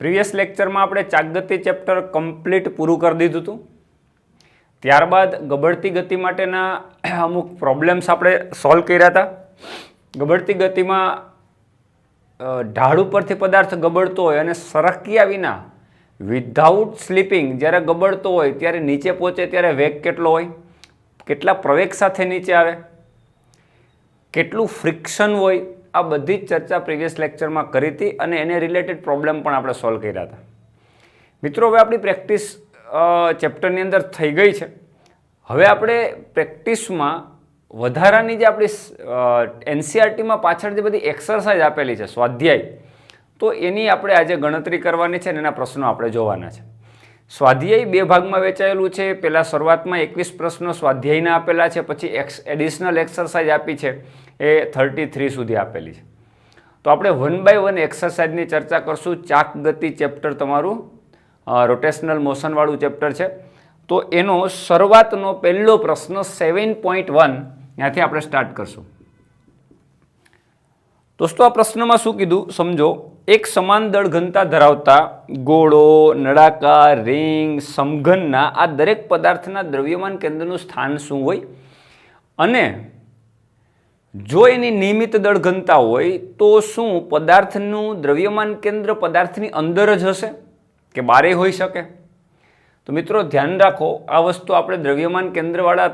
Previous લેક્ચરમાં આપણે ચાકગતિ chapter complete પૂરું કરી દીધું હતું. ત્યારબાદ ગબડતી ગતિ માટેના અમુક પ્રોબ્લેમ્સ આપણે સોલ્વ કર્યા હતા. ગબડતી ગતિમાં ઢાળ ઉપરથી પદાર્થ ગબડતો હોય અને સરક્યા વિના વિધાઉટ સ્લીપિંગ જ્યારે ગબડતો હોય ત્યારે નીચે પહોંચે ત્યારે વેગ કેટલો હોય, કેટલા પ્રવેગ સાથે નીચે આવે, કેટલું ફ્રિક્શન હોય, આ બધી જ ચર્ચા પ્રીવિયસ લેક્ચરમાં કરી હતી અને એને રિલેટેડ પ્રોબ્લેમ પણ આપણે સોલ્વ કર્યા હતા. મિત્રો, હવે આપણી પ્રેક્ટિસ ચેપ્ટરની અંદર થઈ ગઈ છે. હવે આપણે પ્રેક્ટિસમાં વધારાની જે આપણી એનસીઆરટીમાં પાછળ જે બધી એક્સરસાઇઝ આપેલી છે સ્વાધ્યાય, તો એની આપણે આજે ગણતરી કરવાની છે અને એના પ્રશ્નો આપણે જોવાના છે. સ્વાધ્યાય બે ભાગમાં વહેંચાયેલું છે. પહેલાં શરૂઆતમાં 21 પ્રશ્નો સ્વાધ્યાયના આપેલા છે, પછી એડિશનલ એક્સરસાઇઝ આપી છે એ 33 સુધી આપેલી છે. તો આપણે 1 બાય 1 એક્સરસાઇઝની ચર્ચા કરશું. ચાકગતિ ચેપ્ટર તમારું રોટેશનલ મોશનવાળું ચેપ્ટર છે. તો એનો શરૂઆતનો પહેલો પ્રશ્ન 7.1 ત્યાંથી આપણે સ્ટાર્ટ કરશું. દોસ્તો, આ પ્રશ્નમાં શું કીધું સમજો. એક સમાન દળ ઘનતા ધરાવતા ગોળો, નળાકાર, રિંગ, સમઘનના આ દરેક પદાર્થના દ્રવ્યમાન કેન્દ્રનું સ્થાન શું હોય અને જો એની નિયમિત દળ ઘનતા હોય તો શું પદાર્થનું દ્રવ્યમાન કેન્દ્ર પદાર્થની અંદર જ હશે કે બારે હોઈ શકે? તો મિત્રો ધ્યાન રાખો, આ વસ્તુ આપણે દ્રવ્યમાન કેન્દ્રવાળા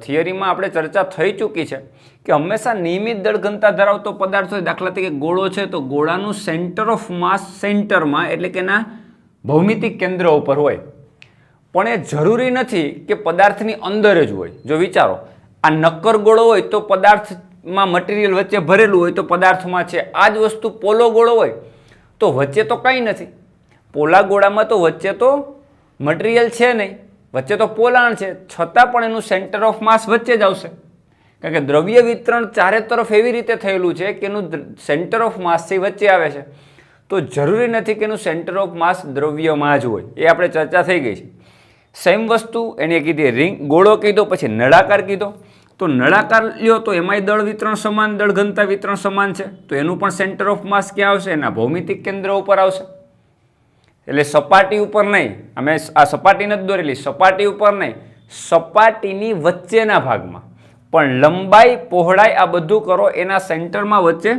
થિયરીમાં આપણે ચર્ચા થઈ ચૂકી છે કે હંમેશા નિયમિત દળ ઘનતા ધરાવતો પદાર્થ હોય. દાખલા તરીકે ગોળો છે તો ગોળાનું સેન્ટર ઓફ માસ સેન્ટરમાં એટલે કે એના ભૌમિતિક કેન્દ્ર ઉપર હોય, પણ એ જરૂરી નથી કે પદાર્થની અંદર જ હોય. જો વિચારો, આ નક્કર ગોળો હોય તો પદાર્થમાં મટીરિયલ વચ્ચે ભરેલું હોય તો પદાર્થમાં છે. આ જ વસ્તુ પોલો ગોળો હોય તો વચ્ચે તો કંઈ નથી. પોલા ગોળામાં તો વચ્ચે તો મટીરિયલ છે નહીં, વચ્ચે તો પોલાણ છે, છતાં પણ એનું સેન્ટર ઓફ માસ વચ્ચે જ આવશે. કારણ કે દ્રવ્ય વિતરણ ચારે તરફ એવી રીતે થયેલું છે કે એનું સેન્ટર ઓફ માસથી વચ્ચે આવે છે. તો જરૂરી નથી કે એનું સેન્ટર ઓફ માસ દ્રવ્યમાં જ હોય. એ આપણે ચર્ચા થઈ ગઈ છે. સેમ વસ્તુ એને કીધી રિંગ, ગોળો કીધો, પછી નળાકાર કીધો. તો નળાકાર લ્યો તો એમાંય દળ વિતરણ સમાન, દળ ઘનતા વિતરણ સમાન છે. તો એનું પણ સેન્ટર ઓફ માસ ક્યાં આવશે? એના ભૌમિતિક કેન્દ્ર ઉપર આવશે. એટલે સપાટી ઉપર નહીં, અમે આ સપાટી નથી દોરેલી, સપાટી ઉપર નહીં, સપાટીની વચ્ચેના ભાગમાં. પણ લંબાઈ, પહોળાઈ આ બધું કરો એના સેન્ટરમાં વચ્ચે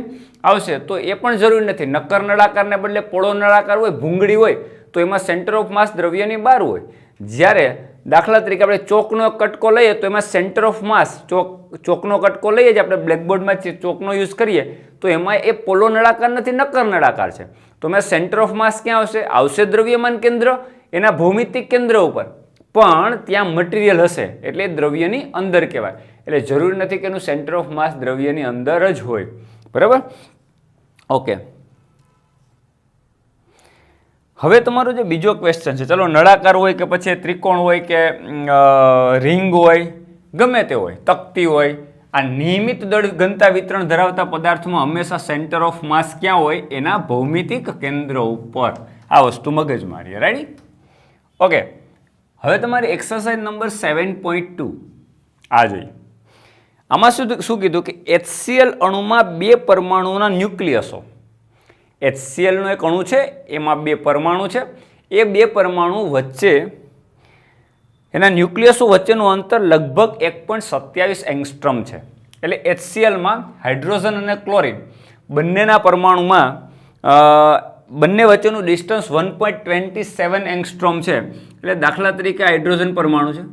આવશે. તો એ પણ જરૂરી નથી. નક્કર નળાકારને બદલે પોળો નળાકાર હોય, ભૂંગળી હોય તો એમાં સેન્ટર ઓફ માસ દ્રવ્યની બહાર હોય. જ્યારે દાખલા તરીકે આપણે ચોકનો કટકો લઈએ તો એમાં સેન્ટર ઓફ માસ, ચોકનો કટકો લઈએ જ આપણે બ્લેકબોર્ડમાં ચોકનો યુઝ કરીએ તો એમાં એ પોલો નળાકાર નથી, નક્કર નળાકાર છે. તો એમાં સેન્ટર ઓફ માસ ક્યાં આવશે? આવશે દ્રવ્યમાન કેન્દ્ર એના ભૌમિતિક કેન્દ્ર ઉપર, પણ ત્યાં મટીરિયલ હશે એટલે દ્રવ્યની અંદર કહેવાય. એટલે જરૂરી નથી કે એનું સેન્ટર ઓફ માસ દ્રવ્યની અંદર જ હોય. બરાબર? ઓકે. હવે તમારો જે બીજો ક્વેશ્ચન છે, ચલો નળાકાર હોય કે પછી ત્રિકોણ હોય કે રિંગ હોય, ગમે તે હોય, તકતી હોય, આ નિયમિત દળ ઘનતા વિતરણ ધરાવતા પદાર્થમાં હંમેશા સેન્ટર ઓફ માસ ક્યાં હોય? એના ભૌમિતિક કેન્દ્ર ઉપર. આ વસ્તુ મગજમારી. રેડી? ઓકે. હવે તમારી એક્સરસાઇઝ નંબર 7.2 આ જોઈએ. આમાં શું કીધું કે HCl અણુમાં 2 પરમાણુના ન્યુક્લિયસો. HCl નો એક અણુ છે, એમાં 2 પરમાણુ છે. એ 2 પરમાણુ વચ્ચે એના ન્યુક્લિયસો વચ્ચેનું અંતર લગભગ 1.27 એંગસ્ટ્રોમ છે. એટલે HClમાં હાઇડ્રોજન અને ક્લોરિન બંનેના પરમાણુમાં બંને વચ્ચેનું ડિસ્ટન્સ 1.27 એંગસ્ટ્રોમ છે. એટલે દાખલા તરીકે હાઇડ્રોજન પરમાણુ છે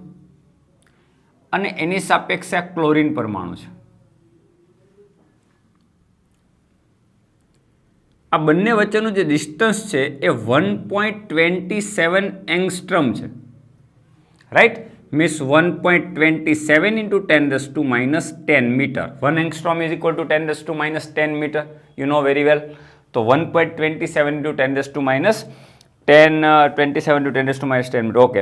અને એની સાપેક્ષે આ ક્લોરિન પરમાણુ છે. આ બંને વચ્ચેનું જે ડિસ્ટન્સ છે એ 1.27 એંગસ્ટ્રોમ છે. Right? Means 1.27 into 10⁻10 meter. 1 angstrom is equal to 10⁻10 meter. You know very well. તો 1.27 into 10⁻10 27 to 10⁻10 meter. ઓકે.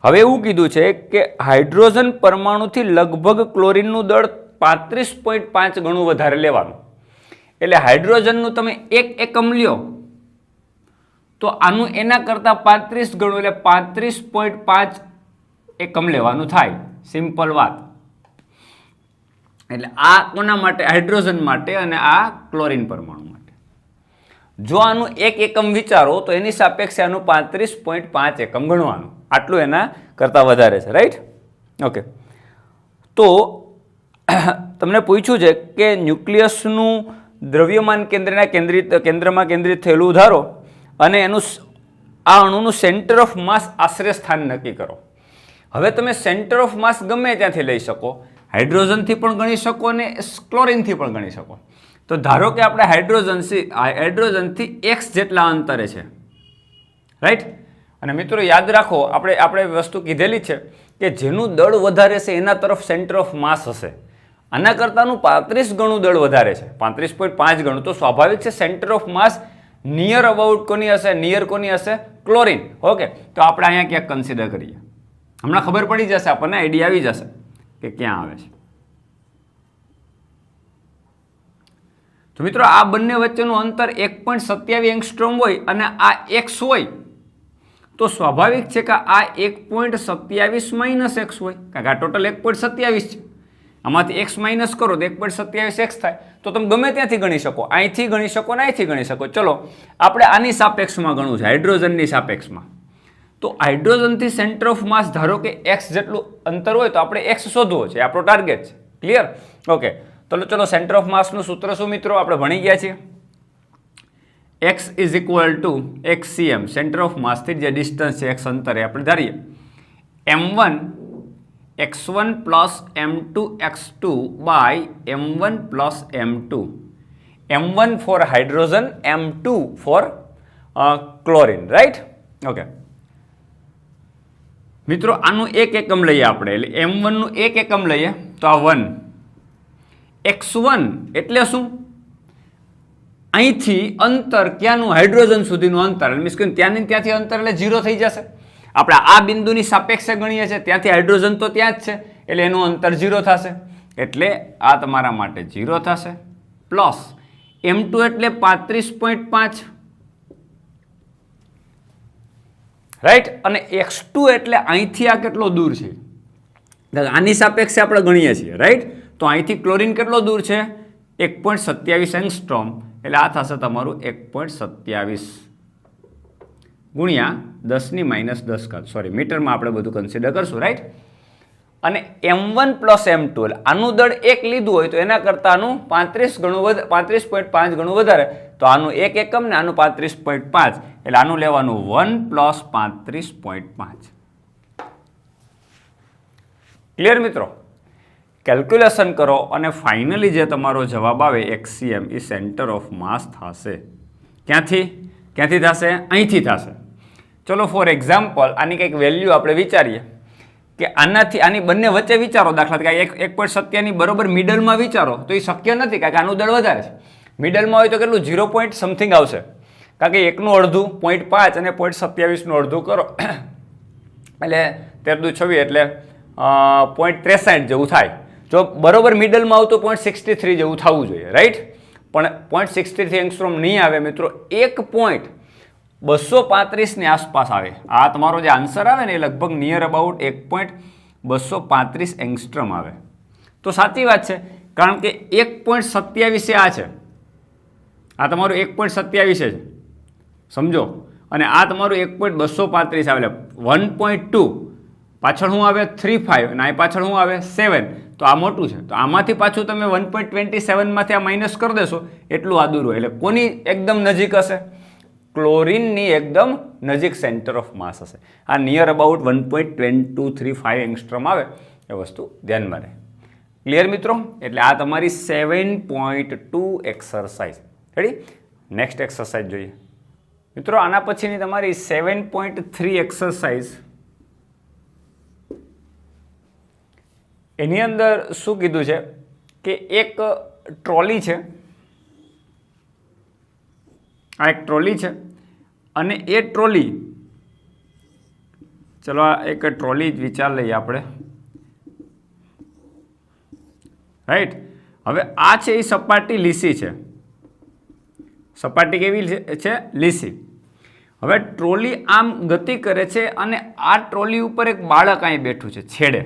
હવે એવું કીધું છે કે હાઇડ્રોજન પરમાણુથી લગભગ ક્લોરિનનું દળ 35.5 ગણું વધારે લેવાનું. એટલે હાઇડ્રોજનનું તમે 1 એકમ લ્યો તો આનું એના કરતાં 35 ગણું એટલે 35.5 એકમ લેવાનું થાય. સિમ્પલ વાત. એટલે આ કોના માટે? હાઇડ્રોજન માટે અને આ ક્લોરિન પરમાણુ માટે. જો આનું 1 એકમ વિચારો તો એની સાપેક્ષે આનું 35.5 એકમ ગણવાનું. આટલું એના કરતાં વધારે છે. રાઈટ? ઓકે. તો તમને પૂછ્યું છે કે ન્યુક્લિયસનું દ્રવ્યમાન કેન્દ્રમાં કેન્દ્રિત થયેલું ધારો અને એનું આ અણુનું સેન્ટર ઓફ માસ આશરે સ્થાન નક્કી કરો. હવે તમે સેન્ટર ઓફ માસ ગમે ત્યાંથી લઈ શકો, હાઇડ્રોજનથી પણ ગણી શકો અને ક્લોરિનથી પણ ગણી શકો. તો ધારો કે આપણે હાઇડ્રોજનથી x જેટલા અંતરે છે. રાઈટ? અને મિત્રો યાદ રાખો, આપણે વસ્તુ કીધેલી છે કે જેનું દળ વધારે છે એના તરફ સેન્ટર ઓફ માસ હશે. આના કરતાંનું 35 ગણું દળ વધારે છે, 35.5 ગણું. તો સ્વાભાવિક છે centre of mass near about કોની હશે? નિયર કોની હશે? ક્લોરિન. ઓકે, તો આપણે અહીંયા ક્યાંક કન્સિડર કરીએ. હમણાં ખબર પડી જશે, આપણને આઈડિયા આવી જશે કે ક્યાં આવે છે. તો મિત્રો આ બંને વચ્ચેનું અંતર 1.27 એંગસ્ટ્રોમ હોય અને આ x હોય તો સ્વાભાવિક છે કે આ 1.27 માઇનસ x હોય, કારણ કે આ ટોટલ 1.27 છે. આમાંથી x માઇનસ કરો તો 1.27 x થાય. તો તમે ગમે ત્યાંથી ગણી શકો, અહીંથી ગણી શકો ને અહીંથી ગણી શકો. ચલો આપણે આની સાપેક્ષમાં ગણવું છે, હાઇડ્રોજનની સાપેક્ષમાં. તો હાઇડ્રોજનથી સેન્ટર ઓફ માસ ધારો કે x જેટલું અંતર હોય તો આપણે x શોધવો છે, આપણો ટાર્ગેટ છે. ક્લિયર? ઓકે, તો ચલો સેન્ટર ઓફ માસનું સૂત્ર શું મિત્રો? આપણે ભણી ગયા છીએ. x is equal two xcm, centre of માસથી જે ડિસ્ટન્સ છે x અંતરે આપણે ધારીએ m1 x1 plus m2 x2 by m1 plus m2. m1 for hydrogen, m2 for chlorine. Right? Okay મિત્રો, આનું 1 એકમ લઈએ આપણે, એટલે m1 નું 1 એકમ લઈએ તો આ 1. x1 એટલે શું? અહીંથી અંતર ક્યાંનું? હાઇડ્રોજન સુધીનું અંતર. મીન્સ કે ત્યાંથી અંતર એટલે 0 થઈ જશે. આપણે આ બિંદુની સાપેક્ષે ગણીએ છીએ, ત્યાંથી હાઇડ્રોજન તો ત્યાં જ છે, એટલે એનું અંતર 0 થશે. એટલે આ તમારા માટે 0 થશે. પ્લસ m2 એટલે 35.5. રાઈટ? અને x2 એટલે અહીંથી આ કેટલો દૂર છે? આની સાપેક્ષે આપણે ગણીએ છીએ. રાઈટ? તો અહીંથી ક્લોરિન કેટલો દૂર છે? 1.27 એંગસ્ટ્રોમ. એટલે આ થશે તમારું 1.27 ગુણ્યા 10⁻10, સોરી મીટરમાં આપણે બધું કન્સિડર કરશું. રાઈટ? અને m1 પ્લસ m2, એટલે આનું દળ 1 લીધું હોય તો એના કરતાં આનું 35.5 ગણું વધારે. તો આનું 1 એકમ ને આનું 35.5, એટલે આનું લેવાનું 1 પ્લસ 35.5. ક્લિયર મિત્રો? કેલ્ક્યુલેશન કરો અને ફાઇનલી જે તમારો જવાબ આવે xcm એ સેન્ટર ઓફ માસ થશે. ક્યાંથી થશે? અહીંથી થશે. ચલો ફોર એક્ઝામ્પલ આની કંઈક વેલ્યુ આપણે વિચારીએ કે આની બંને વચ્ચે વિચારો. દાખલા તરીકે 1.7 ની બરોબર મિડલમાં વિચારો તો એ શક્ય નથી, કારણ કે આનું દળ વધારે છે. મિડલમાં હોય તો કેટલું? 0 પોઈન્ટ સમથિંગ આવશે, કારણ કે 1નું અડધું 0.5 અને 0.27નું અડધું કરો એટલે 13 × 26 એટલે 0.63 જેવું થાય. જો બરોબર મિડલમાં આવતું 0.63 જેવું થવું જોઈએ. રાઈટ? પણ 0.63 એંગસ્ટ્રોમ નહીં આવે મિત્રો, 1.235 ની આસપાસ આવે. આ તમારો જે આન્સર આવે ને એ લગભગ નિયર અબાઉટ 1.235 એંગસ્ટ્રોમ આવે. તો સાચી વાત છે, કારણ કે 1.27 આ છે, આ તમારું 1.27 છે, સમજો. અને આ તમારું 1.235 આવે, એટલે 1.2 પાછળ શું આવે? 35 અને આ પાછળ શું આવે? 7. તો આ મોટું છે, તો આમાંથી પાછું તમે 1.27 માંથી આ માઇનસ કરી દેશો એટલું આ દૂર હોય. એટલે કોની એકદમ નજીક હશે? ક્લોરિનની એકદમ નજીક સેન્ટર ઓફ માસ હશે. આ નિયર અબાઉટ 1.2235 એંગસ્ટ્રોમ આવે, એ વસ્તુ ધ્યાનમાં રહે. ક્લિયર મિત્રો? એટલે આ તમારી 7.2 એક્સરસાઇઝ. રેડી? નેક્સ્ટ એક્સરસાઇઝ જોઈએ મિત્રો. આના પછીની તમારી 7.3 એક્સરસાઇઝ. એની અંદર શું કીધું છે કે એક ટ્રોલી છે, આ એક ટ્રોલી છે અને એ ટ્રોલી, ચલો આ એક ટ્રોલી વિચાર લઈએ આપણે. રાઈટ? હવે આ છે એ સપાટી લીસી છે. સપાટી કેવી છે? લીસી. હવે ટ્રોલી આમ ગતિ કરે છે અને આ ટ્રોલી ઉપર એક બાળક અહીં બેઠું છે છેડે.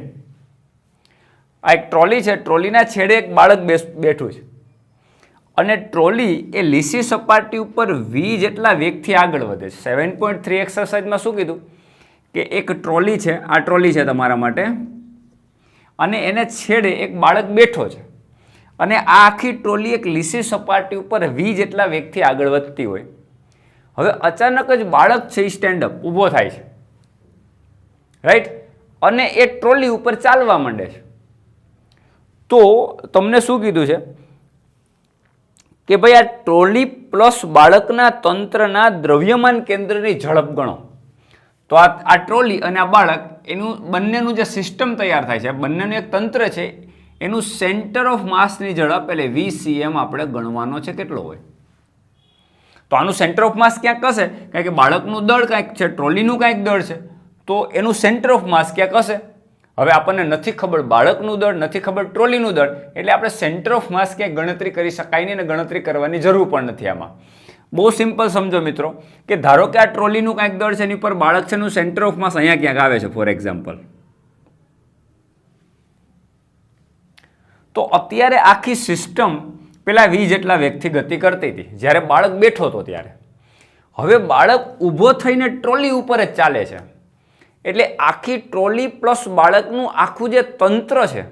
આ એક ટ્રોલી છે, ટ્રોલીના છેડે એક બાળક બેઠું છે. અને ટ્રોલી એ લીસી સપાટી ઉપર v જેટલા વેગથી આગળ વધે છે. 7.3 એક્સરસાઇઝમાં શું કીધું કે એક ટ્રોલી છે, આ ટ્રોલી છે તમારા માટે, અને એને છેડે એક બાળક બેઠો છે અને આ આખી ટ્રોલી એક લીસી સપાટી ઉપર v જેટલા વેગથી આગળ વધતી હોય. હવે અચાનક જ બાળક છે એ સ્ટેન્ડઅપ ઊભો થાય છે, રાઈટ, અને એ ટ્રોલી ઉપર ચાલવા માંડે છે. તો તમને શું કીધું છે કે ભાઈ આ ટ્રોલી પ્લસ બાળકના તંત્રના દ્રવ્યમાન કેન્દ્રની ઝડપ ગણો. તો આ ટ્રોલી અને આ બાળક એનું બંનેનું જે સિસ્ટમ તૈયાર થાય છે, બંનેનું એક તંત્ર છે, એનું સેન્ટર ઓફ માસની ઝડપ એટલે VCM આપણે ગણવાનો છે કેટલો હોય. તો આનું સેન્ટર ઓફ માસ ક્યાંક હશે, કારણ કે બાળકનું દળ કાંઈક છે, ટ્રોલીનું કાંઈક દળ છે, તો એનું સેન્ટર ઓફ માસ ક્યાંક હશે. હવે આપણને નથી ખબર બાળકનું દળ, નથી ખબર ટ્રોલીનું દળ, એટલે આપણે સેન્ટર ઓફ માસ ક્યાંય ગણતરી કરી શકાય નહીં અને ગણતરી કરવાની જરૂર પણ નથી. આમાં બહુ સિમ્પલ સમજો મિત્રો કે ધારો કે આ ટ્રોલીનું કાંઈક દળ છે, એની પર બાળક છે, એનું સેન્ટર ઓફ માસ અહીંયા ક્યાંક આવે છે ફોર એક્ઝામ્પલ. તો અત્યારે આખી સિસ્ટમ પેલા v જેટલા વેગથી ગતિ કરતી હતી જ્યારે બાળક બેઠો હતો ત્યારે. હવે બાળક ઊભો થઈને ટ્રોલી ઉપર જ ચાલે છે, એટલે આખી ટ્રોલી પ્લસ બાળકનું આખું જે તંત્ર છે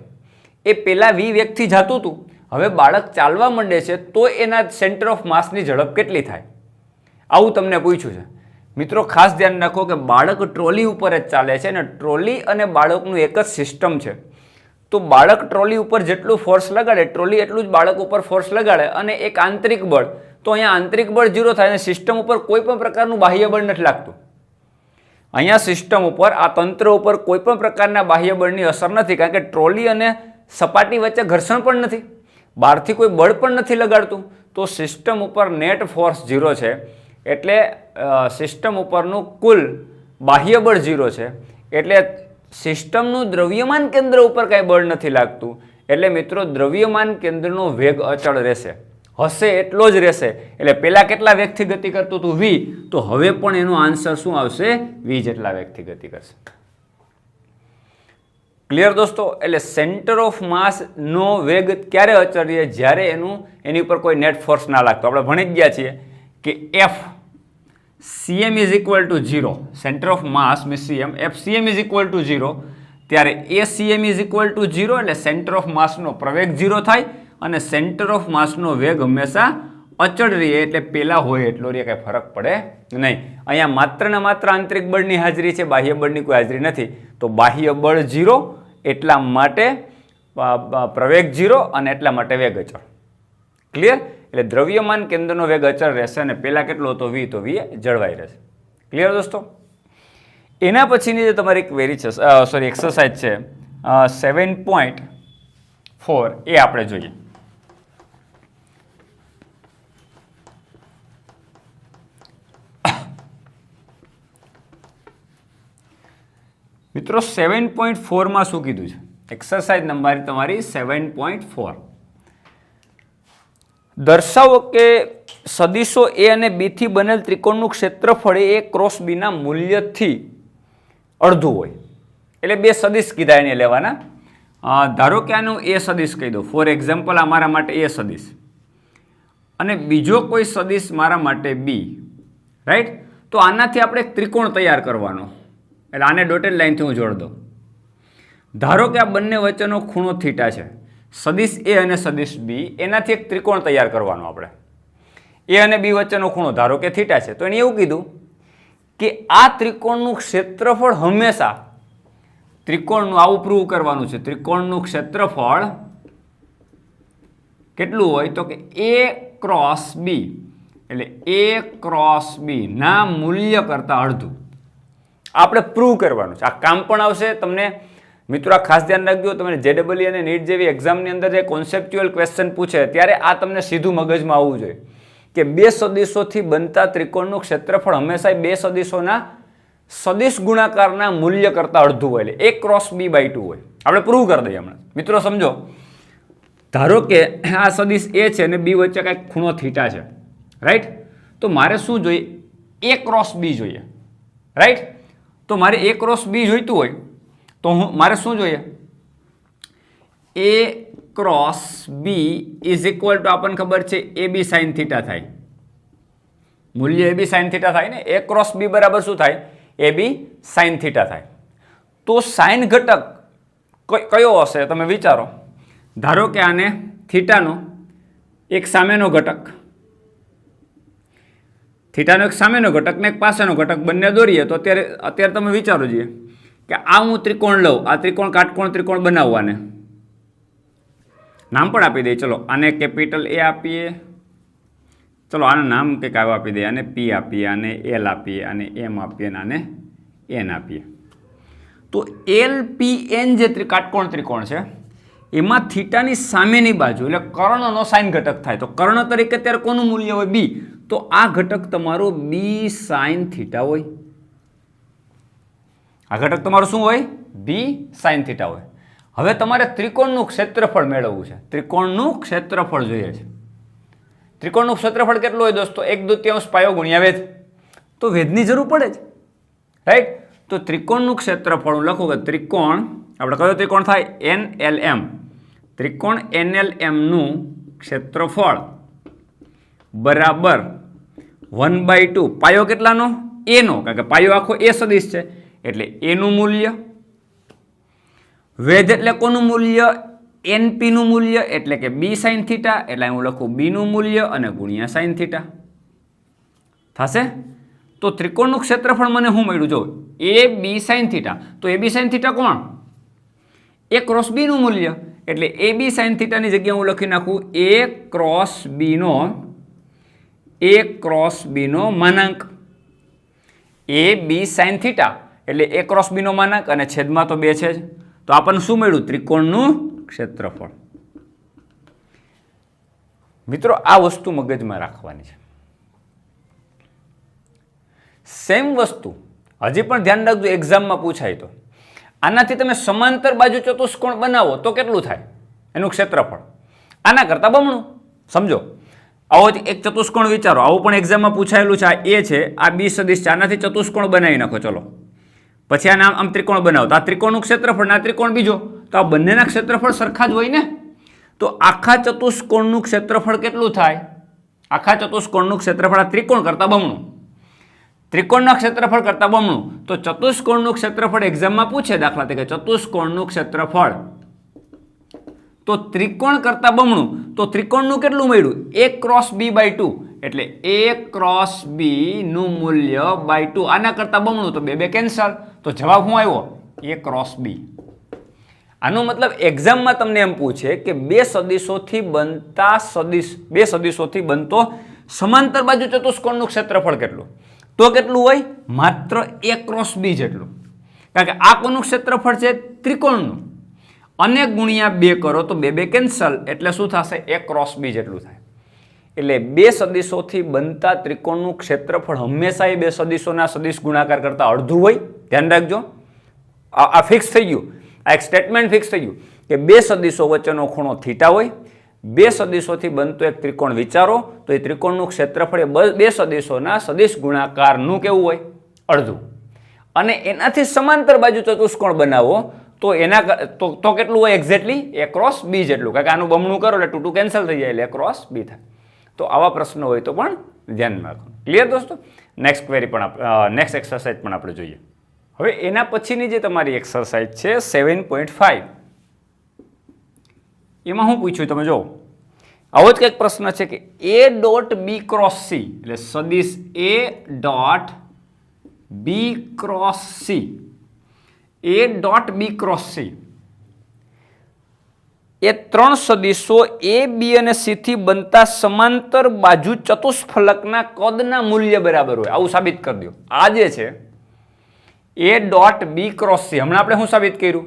એ પેલા v વેગથી જતું હતું. હવે બાળક ચાલવા માંડે છે તો એના સેન્ટર ઓફ માસની ઝડપ કેટલી થાય, આવું તમને પૂછ્યું છે. મિત્રો ખાસ ધ્યાન રાખો કે બાળક ટ્રોલી ઉપર જ ચાલે છે અને ટ્રોલી અને બાળકનું એક જ સિસ્ટમ છે. તો બાળક ટ્રોલી ઉપર જેટલું ફોર્સ લગાડે, ટ્રોલી એટલું જ બાળક ઉપર ફોર્સ લગાડે, અને એક આંતરિક બળ, તો અહીંયા આંતરિક બળ 0 થાય અને સિસ્ટમ ઉપર કોઈ પણ પ્રકારનું બાહ્ય બળ નથી લાગતું. અહીંયા સિસ્ટમ ઉપર આ તંત્ર ઉપર કોઈ પણ પ્રકારના બાહ્ય બળની અસર નથી, કારણ કે ટ્રોલી અને સપાટી વચ્ચે ઘર્ષણ પણ નથી, બહારથી કોઈ બળ પણ નથી લગાડતું. તો સિસ્ટમ ઉપર નેટ ફોર્સ 0 છે, એટલે સિસ્ટમ ઉપરનું કુલ બાહ્ય બળ 0 છે, એટલે સિસ્ટમનું દ્રવ્યમાન કેન્દ્ર ઉપર કાંઈ બળ નથી લાગતું. એટલે મિત્રો દ્રવ્યમાન કેન્દ્રનો વેગ અચળ રહેશે, હશે એટલો જ રહેશે. એટલે પહેલાં કેટલા વેગથી ગતિ કરતું હતું v, તો હવે પણ એનો આન્સર શું આવશે, v જેટલા વેગથી ગતિ કરશે. ક્લિયર દોસ્તો? એટલે સેન્ટર ઓફ માસનો વેગ ક્યારે અચળ રહે, જ્યારે એની ઉપર કોઈ નેટ ફોર્સ ના લાગતો. આપણે ભણી જ ગયા છીએ કે F CM is equal to 0, center of mass means CM, FCM is equal to 0, ત્યારે ACM is equal to 0, એટલે સેન્ટર ઓફ માસનો પ્રવેગ 0 થાય અને સેન્ટર ઓફ માસનો વેગ હંમેશા અચળ રહે, એટલે પેલા હોય એટલો રહે, કંઈ ફરક પડે નહીં. અહીંયા માત્ર ને માત્ર આંતરિક બળની હાજરી છે, બાહ્ય બળની કોઈ હાજરી નથી. તો બાહ્ય બળ 0, એટલા માટે પ્રવેગ 0 અને એટલા માટે વેગ અચળ. ક્લિયર? એટલે દ્રવ્યમાન કેન્દ્રનો વેગ અચળ રહેશે અને પહેલાં કેટલો હતો v, તો v જળવાઈ રહેશે. ક્લિયર દોસ્તો? એના પછીની જે તમારી ક્વેરી છે, એક્સરસાઇઝ છે 7.4, એ આપણે જોઈએ. મિત્રો 7.4 શું કીધું છે? એક્સરસાઇઝ નંબર તમારી 7.4. દર્શાવો કે સદિશો એ અને બી થી બનેલ ત્રિકોણનું ક્ષેત્રફળ એ ક્રોસ બી ના મૂલ્યથી અડધું હોય. એટલે બે સદિશ કીધા એને લેવાના. ધારો કે આનું એ સદિશ કહી દો, ફોર એક્ઝામ્પલ આ મારા માટે એ સદિશ અને બીજો કોઈ સદિશ મારા માટે બી, રાઈટ? તો આનાથી આપણે એક ત્રિકોણ તૈયાર કરવાનો, એટલે આને ડોટેડ લાઇનથી હું જોડ દઉં. ધારો કે આ બંને વચ્ચેનો ખૂણો થીટા છે, સદિશ એ અને સદિશ બી, એનાથી એક ત્રિકોણ તૈયાર કરવાનો આપણે. એ અને બી વચ્ચેનો ખૂણો ધારો કે થીટા છે, તો એને એવું કીધું કે આ ત્રિકોણનું ક્ષેત્રફળ હંમેશા, ત્રિકોણનું આવું પ્રૂવ કરવાનું છે, ત્રિકોણનું ક્ષેત્રફળ કેટલું હોય, તો કે એ ક્રોસ બી, એટલે એ ક્રોસ બી ના મૂલ્ય કરતાં અડધું આપણે પ્રૂવ કરવાનું છે. આ કામ પણ આવશે તમને મિત્રો. આ ખાસ ધ્યાન રાખજો, તમને JEE અને નીટ જેવી એક્ઝામની અંદર જે કોન્સેપ્ચ્યુઅલ ક્વેશ્ચન પૂછે ત્યારે આ તમને સીધું મગજમાં આવવું જોઈએ કે બે સદિશોથી બનતા ત્રિકોણનું ક્ષેત્રફળ હંમેશા બે સદિશોના સદિશ ગુણાકારના મૂલ્ય કરતાં અડધું હોય, એટલે a ક્રોસ b બાય 2 હોય. આપણે પ્રૂવ કરી દઈએ હમણાં. મિત્રો સમજો, ધારો કે આ સદિશ a છે અને b વચ્ચે કાંઈક ખૂણો થીટા છે, રાઈટ? તો મારે શું જોઈએ? a ક્રોસ b જોઈએ, રાઈટ? તો મારે a ક્રોસ b જોઈતું હોય તો મારે શું જોઈએ? a cross B is equal to આપણને ખબર છે એ બી સાઇન થીટા થાય. મૂલ્ય એ બી સાઇન થીટા થાય ને. એ ક્રોસ બી બરાબર શું થાય? એ બી સાઇન થીટા થાય. તો સાઇન ઘટક કયો હશે તમે વિચારો. ધારો કે આને થીટાનો એક સામેનો ઘટક, થીટાનો એક સામેનો ઘટક ને એક પાસેનો ઘટક બંને દોરીએ તો અત્યારે તમે વિચારો જોઈએ કે આ હું ત્રિકોણ લઉં, આ ત્રિકોણ કાટકોણ ત્રિકોણ બનાવવાને નામ પણ આપી દઈએ. ચલો આને કેપિટલ એ આપીએ, ચલો આનું નામ કંઈક આવું આપી દઈએ, આને પી આપીએ, આને એલ આપીએ, આને એમ આપીએ અને આને એન આપીએ. તો એલ પી એન જે કાટકોણ ત્રિકોણ છે એમાં થીટાની સામેની બાજુ એટલે કર્ણનો સાઇન ઘટક થાય. તો કર્ણ તરીકે ત્યારે કોનું મૂલ્ય હોય? બી. તો આ ઘટક તમારો બી સાઇન થીટા હોય. આ ઘટક તમારું શું હોય? બી સાઇન થીટા હોય. હવે તમારે ત્રિકોણનું ક્ષેત્રફળ મેળવવું છે. ત્રિકોણનું ક્ષેત્રફળ જોઈએ છે. ત્રિકોણનું ક્ષેત્રફળ કેટલું હોય દોસ્તો? 1/2 પાયો ગુણ્યા વેધ. તો વેધની જરૂર પડે જ, રાઈટ? તો ત્રિકોણનું ક્ષેત્રફળ હું લખું કે ત્રિકોણ, આપણે કયો ત્રિકોણ થાય? NLM. ત્રિકોણ NLM નું ક્ષેત્રફળ બરાબર 1/2 પાયો કેટલાનો? a નો, કારણ કે પાયો આખો a સદિશ છે એટલે a નું મૂલ્ય. વેધ એટલે કોનું મૂલ્ય? NP નું મૂલ્ય એટલે કે b sin થીટા, એટલે હું લખું b નું મૂલ્ય અને ગુણ્યા sin થીટા થશે. તો ત્રિકોણનું ક્ષેત્રફળ મને શું મળ્યું? જો AB sin થીટા. તો AB sin થીટા કોણ? A ક્રોસ B નું મૂલ્ય એટલે AB sin થીટાની જગ્યાએ હું લખી નાખું A ક્રોસ B નો માનાંક. AB sin થીટા એટલે A ક્રોસ B નો માનાંક અને છેદમાં તો 2 છે જ. તો આપણને શું મળ્યું? ત્રિકોણનું ક્ષેત્રફળ. મિત્રો આ વસ્તુ મગજમાં રાખવાની છે. સેમ વસ્તુ હજી પણ ધ્યાન રાખજો, એક્ઝામમાં પૂછાય તો આનાથી તમે સમાંતર બાજુ ચતુષ્કોણ બનાવો તો કેટલું થાય એનું ક્ષેત્રફળ? આના કરતા બમણું. સમજો, આવો એક ચતુષ્કોણ વિચારો, આવું પણ એક્ઝામમાં પૂછાયેલું છે. આ એ છે, આ બી સદિશ છે, આનાથી ચતુષ્કોણ બનાવી નાખો. ચલો પછી આના આમ ત્રિકોણ બનાવો તો આ ત્રિકોણનું ક્ષેત્રફળ ના ત્રિકોણ બીજો, તો આ બંનેના ક્ષેત્રફળ સરખા જ હોય ને. તો આખા ચતુષ્કોણનું ક્ષેત્રફળ કેટલું થાય? આખા ચતુષ્કોણનું ક્ષેત્રફળ આ ત્રિકોણ કરતા બમણું. ત્રિકોણના ક્ષેત્રફળ કરતા બમણું. તો ચતુષ્કોણનું ક્ષેત્રફળ એક્ઝામમાં પૂછે, દાખલા તરીકે ચતુષ્કોણનું ક્ષેત્રફળ તો ત્રિકોણ કરતા બમણું. તો ત્રિકોણનું કેટલું મળ્યું? A ક્રોસ B/2 એટલે A ક્રોસ B નું મૂલ્ય /2. આના કરતા બમણું તો બે કેન્સલ. તો જવાબ શું આવ્યો? A cross B. આનો મતલબ એક્ઝામમાં તમને એમ પૂછે કે બે સદિશોથી બનતો સમાંતર બાજુ ચતુષ્કોણનું ક્ષેત્રફળ કેટલું? તો કેટલું હોય? માત્ર A ક્રોસ B જેટલું. કારણ કે આ કોનું ક્ષેત્રફળ છે? ત્રિકોણનું. અને ગુણ્યા 2 કરો તો બે કેન્સલ એટલે શું થશે? A ક્રોસ B જેટલું થાય. એટલે બે સદિશોથી બનતા ત્રિકોણનું ક્ષેત્રફળ હંમેશા એ બે સદિશોના સદિશ ગુણાકાર કરતા અડધું હોય. ધ્યાન રાખજો, આ ફિક્સ થઈ ગયું. આ એક સ્ટેટમેન્ટ ફિક્સ થઈ ગયું કે બે સદિશો વચ્ચેનો ખૂણો થીટા હોય. બે સદિશોથી બનતો એક ત્રિકોણ વિચારો તો એ ત્રિકોણનું ક્ષેત્રફળ એ બે સદિશોના સદિશ ગુણાકારનું કેવું હોય? અડધું. અને એનાથી સમાંતર બાજુ ચતુષ્કોણ બનાવો તો તો કેટલું હોય એક્ઝેક્ટલી? A ક્રોસ B જેટલું. કારણ કે આનું બમણું કરો એટલે 2 કેન્સલ થઈ જાય એટલે A ક્રોસ B થાય. તો આવા પ્રશ્નો હોય તો પણ ધ્યાનમાં રાખો. ક્લિયર દોસ્તો? નેક્સ્ટ ક્વેરી પણ નેક્સ્ટ એક્સરસાઇઝ પણ આપણે જોઈએ. હવે એના પછીની જે તમારી એક્સરસાઇઝ છે 7.5, એમાં હું પૂછ્યું તમે જો, આવો જ કંઈક પ્રશ્ન છે કે A dot B cross C એટલે સદિશ A dot B cross C, A dot B cross C એ ત્રણ સદિશો A, B અને C થી બનતા સમાંતર બાજુ ચતુષ્ફલકના કદના મૂલ્ય બરાબર હોય. આવું સાબિત કરી દો. આ જે છે A dot B cross C, હમણાં આપણે શું સાબિત કર્યું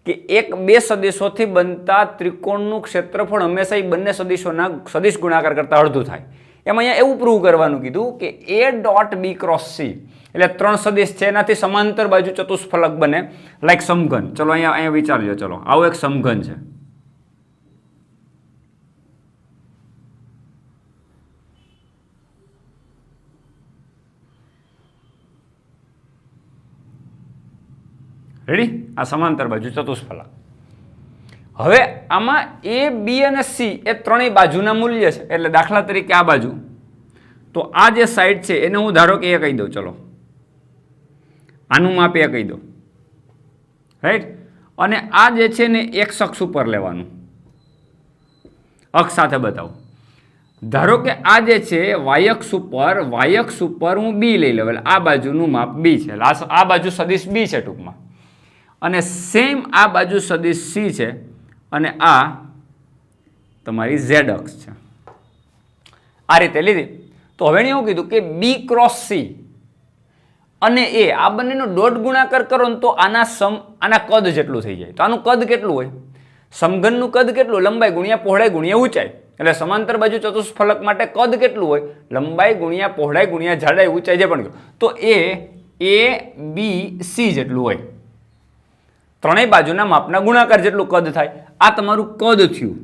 કે બે સદિશોથી બનતા ત્રિકોણનું ક્ષેત્રફળ હંમેશા એ બંને સદિશોના સદિશ ગુણાકાર કરતા અડધું થાય. એમાં અહીંયા એવું પ્રૂવ કરવાનું કીધું કે A dot B cross C એટલે ત્રણ સદિશ છે એનાથી સમાંતર બાજુ ચતુષ્ફલક બને, લાઈક સમઘન. ચલો અહીંયા વિચારજો. ચલો આવો એક સમઘન છે. રેડી? આ સમાંતર બાજુ ચતુષ્ફલક. હવે આમાં એ બી અને સી એ ત્રણેય બાજુના મૂલ્ય છે. એટલે દાખલા તરીકે આ બાજુ, તો આ જે સાઈડ છે એને હું ધારો કે એ કહી દઉં. ચલો આનું માપ એ કહી દો, રાઈટ. અને આ જે છે ને એક્સ અક્ષ ઉપર લેવાનું, અક્ષ સાથે બતાવો. ધારો કે આ જે છે વાય અક્ષ ઉપર હું બી લઈ લઉં. એટલે આ બાજુનું માપ બી છે, આ બાજુ સદિશ બી છે ટૂંકમાં, અને સેમ આ બાજુ સદિશ સી છે, અને આ તમારી ઝેડ અક્ષ છે. આ રીતે લીધી. તો હવે એવું કીધું કે બી ક્રોસ સી અને એ આ બંનેનો ડોટ ગુણાકાર કરો ને તો આના કદ જેટલું થઈ જાય. તો આનું કદ કેટલું હોય? સમઘનનું કદ કેટલું? લંબાઈ ગુણ્યા પહોળાઈ ગુણ્યા ઊંચાઈ. એટલે સમાંતર બાજુ ચતુષ્ફલક માટે કદ કેટલું હોય? લંબાઈ ગુણ્યા પહોળાઈ ગુણ્યા જાડાઈ ઊંચાઈ જે પણ. તો એ બી સી જેટલું હોય. ત્રણેય બાજુના માપના ગુણાકાર જેટલું કદ થાય. આ તમારું કદ થયું,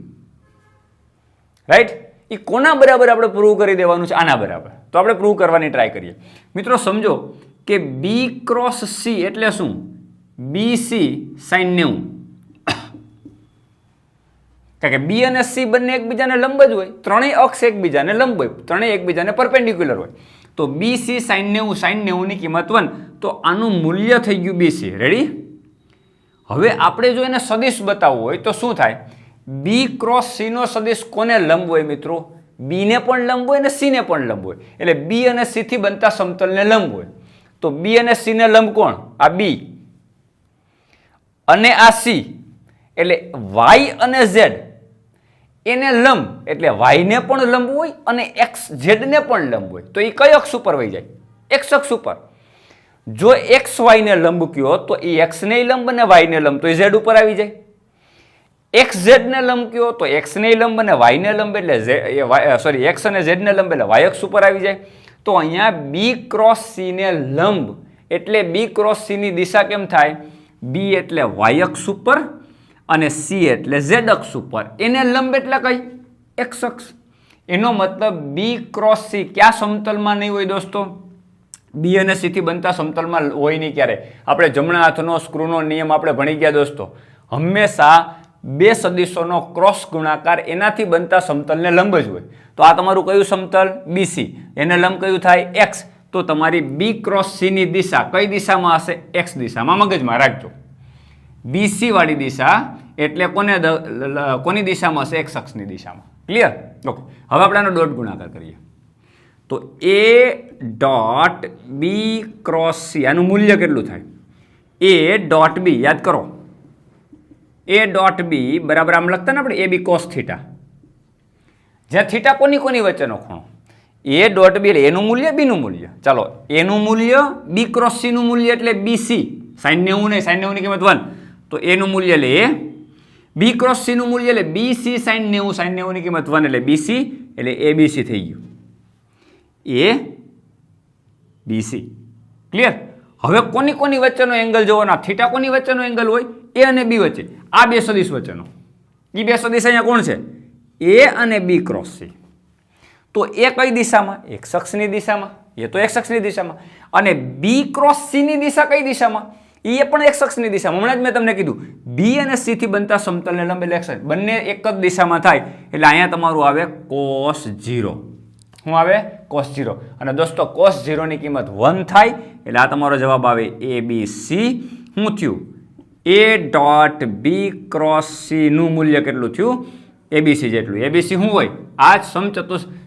રાઈટ. એ કોના બરાબર આપણે પ્રૂવ કરી દેવાનું છે? આના બરાબર. તો આપણે પ્રૂવ કરવાની ટ્રાય કરીએ. મિત્રો સમજો કે બી ક્રોસ સી એટલે શું? B C sine 90. કારણ કે બી અને સી બંને એકબીજાને લંબ જ હોય, ત્રણેય અક્ષ એકબીજાને લંબ હોય, ત્રણેય એકબીજાને પરપેન્ડિક્યુલર હોય. તો બી સી સાઈન 90, સાઈન 90 ની કિંમત 1. તો આનું મૂલ્ય થઈ ગયું બી સી. રેડી? હવે આપણે જો એને સદિશ બતાવવું હોય તો શું થાય? બી ક્રોસ સી નો સદિશ કોને લંબ હોય મિત્રો? બી ને પણ લંબ હોય અને સી ને પણ લંબ હોય. એટલે બી અને સી થી બનતા સમતલને લંબ હોય. તો બી અને સી ને લંબ કોણ? આ બી અને આ સી. એટલે વાય અને ઝેડ એને લંબ, એટલે વાય ને પણ લંબ હોય અને એક્સ ઝેડ ને પણ લંબ હોય. તો એ કઈ અક્ષ ઉપર વહી જાય? એક્સ અક્ષ ઉપર. જો એક્સ વાય ને લંબ કયો તો એ એક્સ ને લંબ અને વાય ને લંબ, તો એ ઝેડ ઉપર આવી જાય. એક્સ ઝેડ ને લંબ કયો તો એક્સ ને લંબ અને વાય ને લંબ, એટલે એક્સ અને ઝેડ ને લંબ એટલે વાય અક્ષ ઉપર આવી જાય. તો અહીંયા બી ક્રોસ સી ને લંબ એટલે બી ક્રોસ સી ની દિશા કેમ થાય? બી એટલે વાય અક્ષ ઉપર અને સી એટલે ઝેડ અક્ષ ઉપર. એને લંબ એટલે કઈ? એક્સ અક્ષ. એનો મતલબ બી ક્રોસ સી કયા સમતલમાં નહીં હોય દોસ્તો? બી અને સી થી બનતા સમતલમાં હોય નહીં ક્યારે. આપણે જમણા હાથનો સ્ક્રૂનો નિયમ આપણે ભણી ગયા દોસ્તો. હંમેશા બે સદિશોનો ક્રોસ ગુણાકાર એનાથી બનતા સમતલને લંબ જ હોય. તો આ તમારું કયું સમતલ? બીસી. એને લંબ કયું થાય? એક્સ. તો તમારી બી ક્રોસ સી ની દિશા કઈ દિશામાં હશે? એક્સ દિશામાં. મગજમાં રાખજો. બીસી વાળી દિશા એટલે કોની દિશામાં હશે? એક્સ અક્ષની દિશામાં. ક્લિયર? ઓકે. હવે આપણે આનો ડોટ ગુણાકાર કરીએ. તો A dot B cross C આનું મૂલ્ય કેટલું થાય? એ ડોટ બી, યાદ કરો, એ ડોટ બી બરાબર આમ લખતા ને આપણે એ બી કોસ થીટા, જ્યાં થીટા કોની વચ્ચેનો ખૂણો. એ ડોટ બી એટલે એનું મૂલ્ય, બીનું મૂલ્ય. ચાલો, એનું મૂલ્ય બી ક્રોસ સી નું મૂલ્ય એટલે બીસી, સાઈન 90 નહીં, સાઈન 90 ની કિંમત 1. તો એનું મૂલ્ય એટલે એ. બી ક્રોસ સી નું મૂલ્ય એટલે બીસી સાઈન 90, સાઈન 90 ની કિંમત 1 એટલે બીસી, એટલે એબીસી થઈ ગયું. એ બીસી. ક્લિયર? હવે કોની વચ્ચેનો એંગલ જોવાનો? થીટા કોની વચ્ચેનો એંગલ હોય? એ અને બી વચ્ચે. આ બે સદિશ વચ્ચેનો. એ બે સદિશ અહીંયા કોણ છે? એ અને બી ક્રોસ સી. તો એ કઈ દિશામાં? એક્સ અક્ષની દિશામાં. એ તો એક્સ અક્ષની દિશામાં. અને બી ક્રોસ સી ની દિશા કઈ દિશામાં? એ પણ એક્સ અક્ષની દિશામાં. હમણાં જ મેં તમને કીધું બી અને સી થી બનતા સમતલને લંબ એટલે એક્સ. બંને એક જ દિશામાં થાય એટલે અહીંયા તમારું આવે cos 0. શું આવે? cos 0. અને દોસ્તો cos 0 ની કિંમત 1 થાય એટલે આ તમારો જવાબ આવે એ બી સી. શું થયું? A dot B cross C નું મૂલ્ય કેટલું થયું? એબીસી જેટલું. એબીસી શું હોય? આ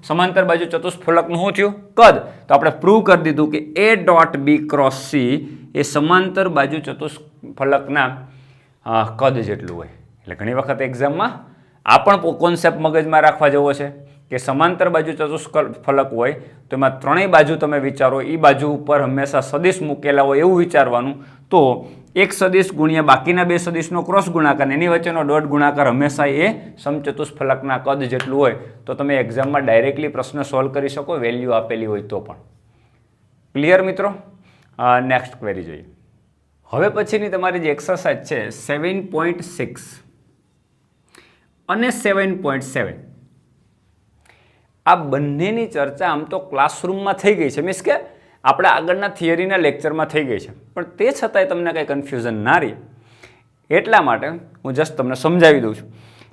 સમાંતર બાજુ ચતુષ્ફલકનું શું થયું? કદ. તો આપણે પ્રૂવ કરી દીધું કે A dot B cross C એ સમાંતર બાજુ ચતુષ્ફલકના કદ જેટલું હોય. એટલે ઘણી વખત એક્ઝામમાં આ પણ કોન્સેપ્ટ મગજમાં રાખવા જેવો છે કે સમાંતર બાજુ ચતુષ્ફલક હોય તો એમાં ત્રણેય બાજુ તમે વિચારો, એ બાજુ ઉપર હંમેશા સદિશ મૂકેલા હોય એવું વિચારવાનું. તો એક સદિશ ગુણ્યા બાકીના બે સદિશનો ક્રોસ ગુણાકાર, એની વચ્ચેનો ડોટ ગુણાકાર હંમેશા એ સમચતુષ્ફલકના કદ જેટલું હોય. તો તમે એક્ઝામમાં ડાયરેક્ટલી પ્રશ્ન સોલ્વ કરી શકો, વેલ્યુ આપેલી હોય તો પણ. ક્લિયર મિત્રો? નેક્સ્ટ ક્વેરી જોઈએ. હવે પછીની તમારી જે એક્સરસાઇઝ છે 7.6 અને 7.7, આ બંનેની ચર્ચા આમ તો ક્લાસરૂમમાં થઈ ગઈ છે, મીન્સ કે આપણે આગળના થિયરીના લેક્ચરમાં થઈ ગઈ છે, પણ તે છતાંય તમને કંઈ કન્ફ્યુઝન ના રહે એટલા માટે હું જસ્ટ તમને સમજાવી દઉં છું.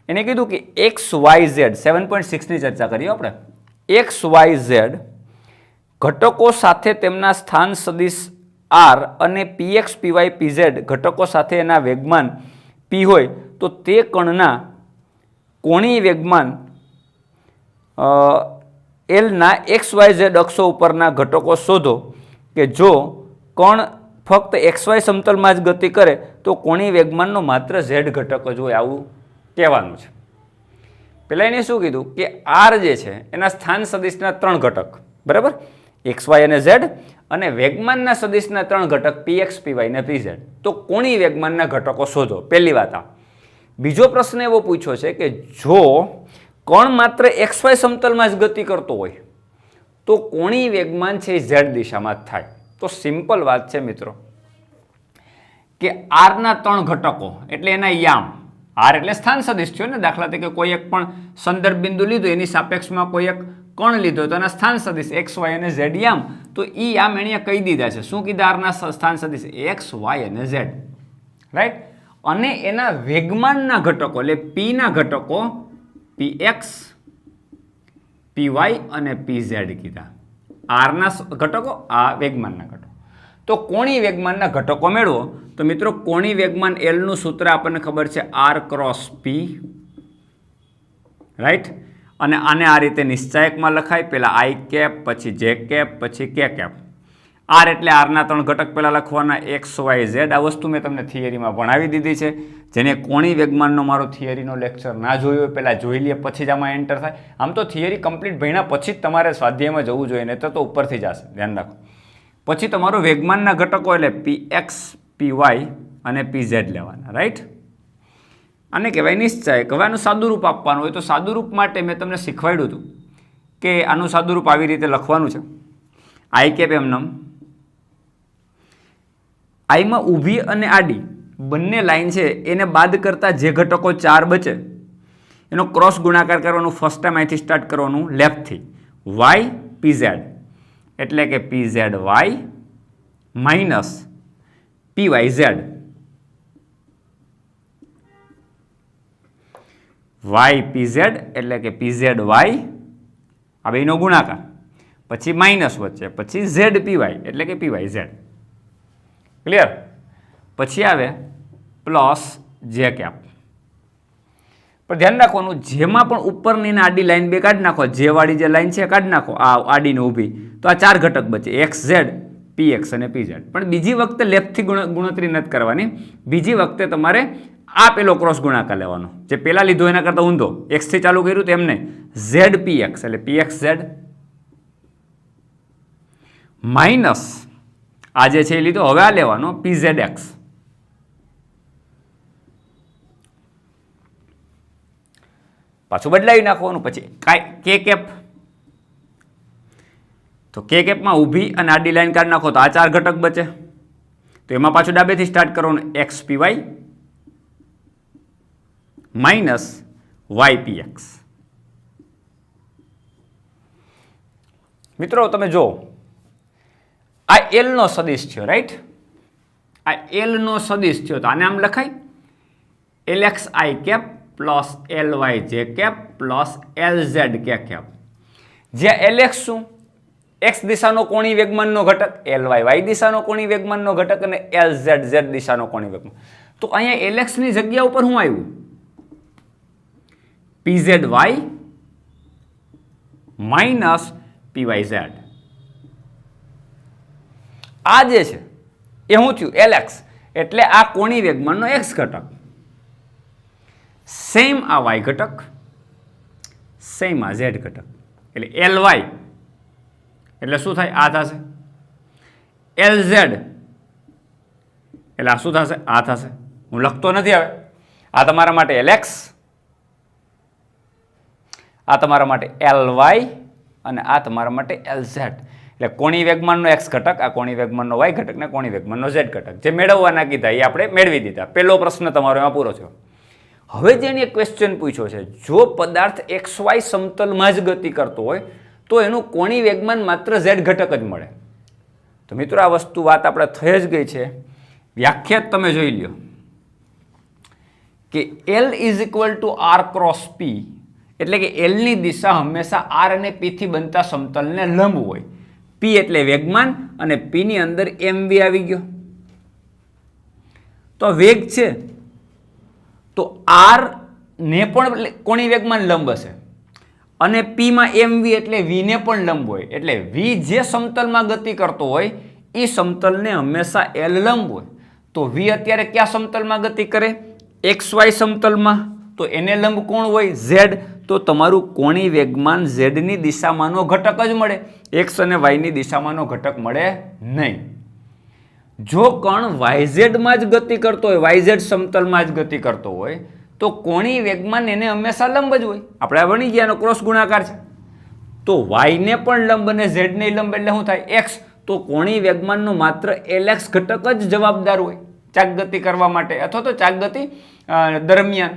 એને કીધું કે એક્સ વાય ઝેડ 7.6ની ચર્ચા કરીએ આપણે. એક્સ વાય ઝેડ ઘટકો સાથે તેમના સ્થાન સદિશ આર અને પીએક્સ પીવાય પીઝેડ ઘટકો સાથે એના વેગમાન પી હોય તો તે કણના કોણીય વેગમાન એલના એક્સ વાય ઝેડ અક્ષો ઉપરના ઘટકો શોધો કે જો કણ ફક્ત એક્સ વાય સમતલમાં જ ગતિ કરે તો કોણીય વેગમાનનો માત્ર ઝેડ ઘટક જ હોય, આવું કહેવાનું છે. પહેલાં એને શું કીધું કે આર જે છે એના સ્થાન સદિશના 3 ઘટક, બરાબર, એક્સ વાય અને ઝેડ, અને વેગમાનના સદિશના 3 ઘટક પીએક્સ પીવાય ને પીઝેડ. તો કોણીય વેગમાનના ઘટકો શોધો. પહેલી વાત આ. બીજો પ્રશ્ન એવો પૂછ્યો છે કે જો કણ માત્ર એક્સ વાય સમતલમાં જ ગતિ કરતો હોય તો કોણીય વેગમાન છે એ ઝેડ દિશામાં જ થાય. તો સિમ્પલ વાત છે મિત્રો કે આરના 3 ઘટકો એટલે એના યામ, આર એટલે સ્થાન સદિશ થયો ને, દાખલા તરીકે કોઈ એક પણ સંદર્ભ બિંદુ લીધું એની સાપેક્ષમાં કોઈ એક કણ લીધો તો એના સ્થાન સદિશ એક્સ વાય અને ઝેડ યામ, તો ઈ યામ એણે કહી દીધા છે. શું કીધા? આરના સ્થાન સદિશ એક્સ વાય અને ઝેડ, રાઈટ. અને એના વેગમાનના ઘટકો એટલે પી ના ઘટકો પી એક્સ પી વાય અને પી ઝેડ કીધા. આરના ઘટકો, આ વેગમાનના ઘટકો. તો કોણીય વેગમાનના ઘટકો મેળવો તો મિત્રો કોણીય વેગમાન એલનું સૂત્ર આપણને ખબર છે આર ક્રોસ પી, રાઈટ. અને આને આ રીતે નિશ્ચાયકમાં લખાય, પહેલાં આઈ કેપ, પછી જે કેપ, પછી કે કેપ. આર એટલે આરના 3 ઘટક પહેલાં લખવાના, એક્સ વાય ઝેડ. આ વસ્તુ મેં તમને થિયરીમાં ભણાવી દીધી છે. જેને કોણીય વેગમાનનો મારો થિયરીનો લેક્ચર ના જોયો હોય પહેલાં જોઈ લે, પછી જ આમાં એન્ટર થાય. આમ તો થિયરી કમ્પ્લીટ ભણ્યા પછી જ તમારે સ્વાધ્યાયમાં જવું જોઈએ, નહીં તો ઉપરથી જશે, ધ્યાન રાખો. પછી તમારો વેગમાનના ઘટકો એટલે પી એક્સ પી વાય અને પી ઝેડ લેવાના, રાઈટ. આને કહેવાય નિશ્ચાયક. હવે આનું સાદુરૂપ આપવાનું હોય તો સાદુરૂપ માટે મેં તમને શીખવાડ્યું હતું કે આનું સાદુરૂપ આવી રીતે લખવાનું છે. આઈ કેપ એમનેમ, આઈમાં ઊભી અને આડી બંને લાઈન છે એને બાદ કરતા જે ઘટકો 4 બચે એનો ક્રોસ ગુણાકાર કરવાનું. ફર્સ્ટ ટાઈમ અહીંથી સ્ટાર્ટ કરવાનું લેફ્ટથી. વાય પી ઝેડ એટલે કે P Z Y minus P Y Z, Y P Z એટલે કે પી ઝેડ વાય, આ બેનો ગુણાકાર, પછી માઇનસ વચ્ચે, પછી ઝેડ પી વાય એટલે કે પી વાય ઝેડ. ક્લિયર? પછી આવે પ્લસ જે કેપ. પણ ધ્યાન રાખવાનું, જેમાં પણ ઉપરની આડી લાઈન બે કાઢી નાખો, જે વાળી જે લાઈન છે કાઢી નાખો, આ આડીને ઊભી, તો આ 4 ઘટક બચે, એક્સ ઝેડ, પી એક્સ અને પી ઝેડ. પણ બીજી વખતે લેફ્ટથી ગણતરી નથી કરવાની. બીજી વખતે તમારે આ પેલો ક્રોસ ગુણાકાર લેવાનો, જે પેલા લીધો એના કરતાં ઊંધો. એક્સથી ચાલુ કર્યું તો એમને ઝેડ પી એક્સ એટલે પી એક્સ ઝેડ માઇનસ આ જે છે એ લીધો, હવે આ લેવાનો પી ઝેડ એક્સ. પાછું બદલાવી નાખવાનું. પછી કે કેપ, તો કે કેપમાં ઊભી અને આડી લાઈન કાઢી નાખો તો આ 4 ઘટક બચે. તો એમાં પાછું ડાબેથી સ્ટાર્ટ કરવાનું, X P Y minus Y P X. મિત્રો તમે જો, આ એલ નો સદિશ થયો, રાઈટ. આ એલ નો સદિશ થયો તો આને આમ લખાય L X I cap plus L Y J cap plus L Z K cap. જ્યાં એલ એક્સ શું? એક્સ દિશાનો કોણીય વેગમાનનો ઘટક, એલ વાય વાય દિશાનો કોણીય વેગમાનનો ઘટક અને એલ ઝેડ ઝેડ દિશાનો કોણીય વેગમાન. તો અહીંયા એલ એક્સ ની જગ્યા ઉપર શું આવ્યું? P Z Y minus P Y Z. આ જે છે એ શું થયું? એલ એક્સ એટલે આ કોણીય વેગમાનનો એક્સ ઘટક, સેમ આ વાય ઘટક, સેમ આ ઝેડ ઘટક. એટલે એલ વાય એટલે શું થાય? આ થશે. એલ ઝેડ એટલે આ શું થશે? આ થશે. હું લખતો નથી હવે. આ તમારા માટે એલ એક્સ, આ તમારા માટે એલ વાય અને આ તમારા માટે એલ ઝેડ. એટલે કોણીય વેગમાનનો એક્સ ઘટક, આ કોણીય વેગમાનનો વાય ઘટક ને કોણીય વેગમાનનો ઝેડ ઘટક જે મેળવવાના કીધા એ આપણે મેળવી દીધા. પહેલો પ્રશ્ન તમારો એમાં પૂરો થયો. હવે જેને એક ક્વેશ્ચન પૂછ્યો છે, જો પદાર્થ એક્સ વાય સમતલમાં જ ગતિ કરતો હોય તો એનું કોણીય વેગમાન માત્ર ઝેડ ઘટક જ મળે. તો મિત્રો આ વસ્તુ વાત આપણે થઈ જ ગઈ છે. વ્યાખ્યાત તમે જોઈ લ્યો. કે L is equal two R cross P, એટલે કે L ની દિશા હંમેશા R અને P થી બનતા સમતલને લંબ હોય. P એટલે વેગમાન અને P ની અંદર mv આવી ગયો. તો વેગ છે તો R ને પણ કોણી વેગમાન લંબ હશે અને P માં mv એટલે v ને પણ લંબ હોય. એટલે v જે સમતલમાં ગતિ કરતો હોય એ સમતલને હંમેશા L લંબ હોય. તો v અત્યારે કયા સમતલમાં ગતિ કરે? XY સમતલમાં. તો એને લંબ કોણ હોય? Z. તો તમારું કોણી વેગમાન Z ની દિશામાંનો ઘટક જ મળે, x અને y ની દિશામાંનો ઘટક મળે નહીં. જો કણ YZ માં જ ગતિ કરતો હોય, YZ સમતલમાં જ ગતિ કરતો હોય, તો કોણી વેગમાન એને હંમેશા લંબ જ હોય. આપણે ભણી ગયા એનો ક્રોસ ગુણાકાર છે. તો y ને પણ લંબ અને z ને લંબ એટલે શું થાય? x. તો કોણી વેગમાનનો માત્ર Lx ઘટક જ જવાબદાર હોય ચાક ગતિ કરવા માટે અથવા તો ચાક ગતિ દરમિયાન.